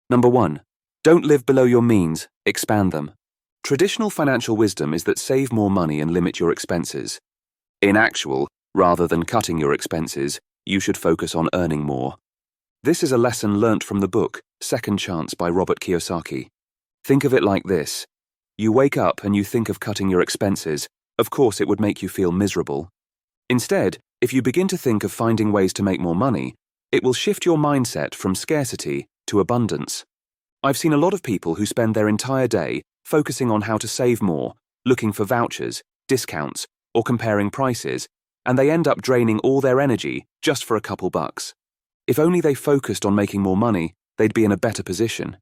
Number 1. Don't live below your means, expand them. Traditional financial wisdom is that save more money and limit your expenses. In actual, rather than cutting your expenses, you should focus on earning more. This is a lesson learnt from the book Second Chance by Robert Kiyosaki. Think of it like this. You wake up and you think of cutting your expenses. Of course, it would make you feel miserable. Instead, if you begin to think of finding ways to make more money, it will shift your mindset from scarcity to abundance. I've seen a lot of people who spend their entire day focusing on how to save more, looking for vouchers, discounts, or comparing prices, and they end up draining all their energy just for a couple bucks. If only they focused on making more money, they'd be in a better position.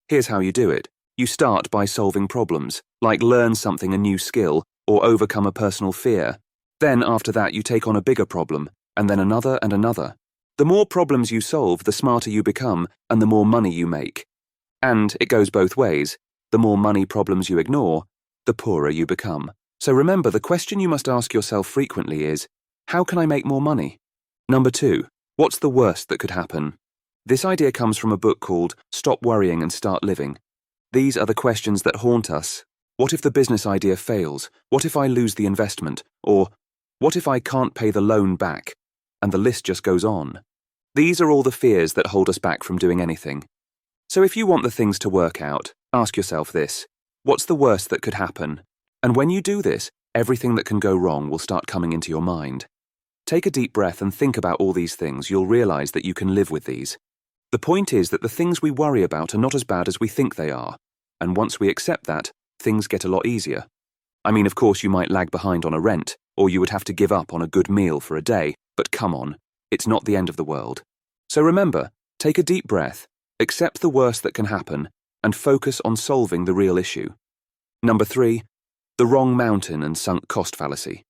Here's how you do it. You start by solving problems, like learn something, a new skill, or overcome a personal fear. Then after that you take on a bigger problem, and then another and another. The more problems you solve, the smarter you become, and the more money you make. And it goes both ways. The more money problems you ignore, the poorer you become. So remember, the question you must ask yourself frequently is, how can I make more money? Number 2, what's the worst that could happen? This idea comes from a book called Stop Worrying and Start Living. These are the questions that haunt us. What if the business idea fails? What if I lose the investment? Or, what if I can't pay the loan back? And the list just goes on. These are all the fears that hold us back from doing anything. So if you want the things to work out, ask yourself this. What's the worst that could happen? And when you do this, everything that can go wrong will start coming into your mind. Take a deep breath and think about all these things. You'll realize that you can live with these. The point is that the things we worry about are not as bad as we think they are. And once we accept that, things get a lot easier. I mean, of course, you might lag behind on a rent, or you would have to give up on a good meal for a day, but come on, it's not the end of the world. So remember, take a deep breath, accept the worst that can happen, and focus on solving the real issue. Number 3, the wrong mountain and sunk cost fallacy.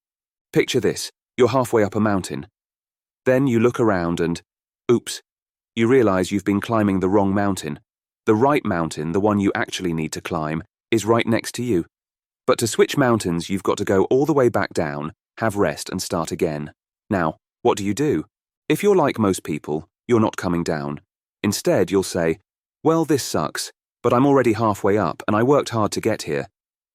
Picture this, you're halfway up a mountain. Then you look around and, oops, you realize you've been climbing the wrong mountain. The right mountain, the one you actually need to climb, is right next to you. But to switch mountains, you've got to go all the way back down, have rest, and start again. Now, what do? If you're like most people, you're not coming down. Instead, you'll say, well, this sucks, but I'm already halfway up and I worked hard to get here.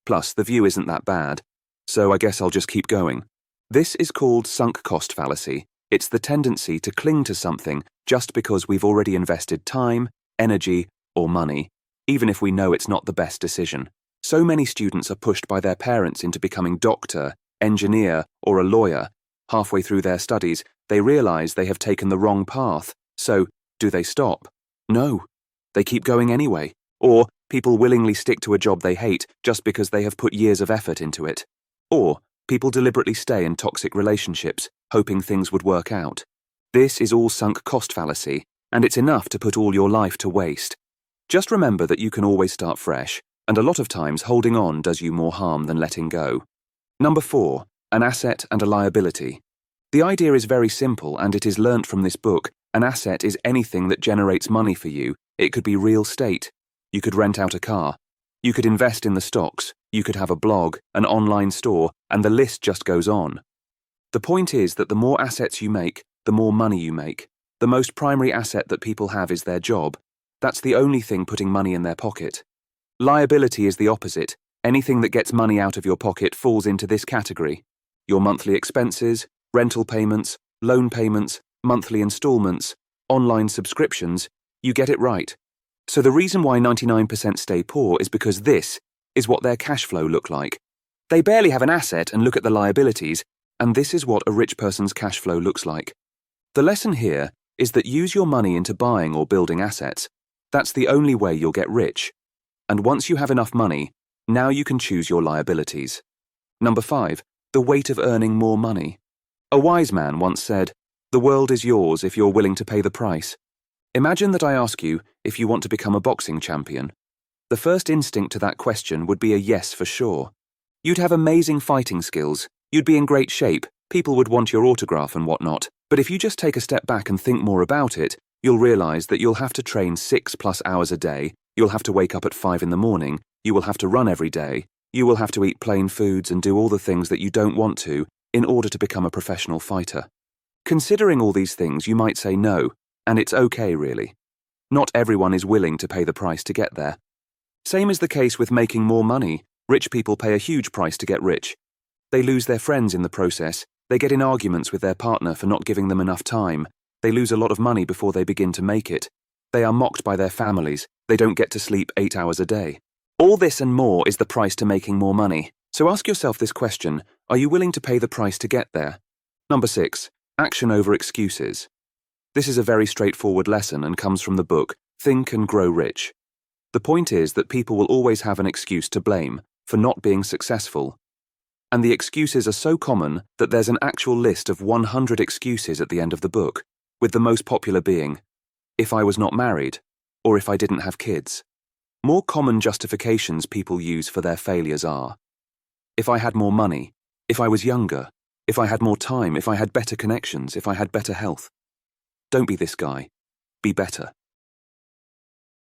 Plus, the view isn't that bad, so I guess I'll just keep going. This is called sunk cost fallacy. It's the tendency to cling to something just because we've already invested time, energy, or money, even if we know it's not the best decision. So many students are pushed by their parents into becoming doctor, engineer, or a lawyer. Halfway through their studies, they realize they have taken the wrong path. So, do they stop? No. They keep going anyway. Or, people willingly stick to a job they hate just because they have put years of effort into it. Or, people deliberately stay in toxic relationships, hoping things would work out. This is all sunk cost fallacy, and it's enough to put all your life to waste. Just remember that you can always start fresh, and a lot of times holding on does you more harm than letting go. Number 4, an asset and a liability. The idea is very simple, and it is learnt from this book. An asset is anything that generates money for you. It could be real estate. You could rent out a car. You could invest in the stocks. You could have a blog, an online store, and the list just goes on. The point is that the more assets you make, the more money you make. The most primary asset that people have is their job. That's the only thing putting money in their pocket. Liability is the opposite. Anything that gets money out of your pocket falls into this category. Your monthly expenses, rental payments, loan payments, monthly installments, online subscriptions, you get it right. So the reason why 99% stay poor is because this is what their cash flow look like. They barely have an asset and look at the liabilities, and this is what a rich person's cash flow looks like. The lesson here is that use your money into buying or building assets. That's the only way you'll get rich. And once you have enough money, now you can choose your liabilities. Number 5, the weight of earning more money. A wise man once said, "The world is yours if you're willing to pay the price." Imagine that I ask you if you want to become a boxing champion. The first instinct to that question would be a yes for sure. You'd have amazing fighting skills, you'd be in great shape, people would want your autograph and whatnot. But if you just take a step back and think more about it, you'll realize that you'll have to train 6+ hours a day, you'll have to wake up at 5 in the morning, you will have to run every day, you will have to eat plain foods and do all the things that you don't want to in order to become a professional fighter. Considering all these things, you might say no, and it's okay really. Not everyone is willing to pay the price to get there. Same is the case with making more money. Rich people pay a huge price to get rich. They lose their friends in the process. They get in arguments with their partner for not giving them enough time. They lose a lot of money before they begin to make it. They are mocked by their families. They don't get to sleep 8 hours a day. All this and more is the price to making more money. So ask yourself this question: are you willing to pay the price to get there? Number 6. Action over excuses. This is a very straightforward lesson and comes from the book Think and Grow Rich. The point is that people will always have an excuse to blame for not being successful. And the excuses are so common that there's an actual list of 100 excuses at the end of the book, with the most popular being, if I was not married, or if I didn't have kids. More common justifications people use for their failures are, if I had more money, if I was younger, if I had more time, if I had better connections, if I had better health. Don't be this guy. Be better.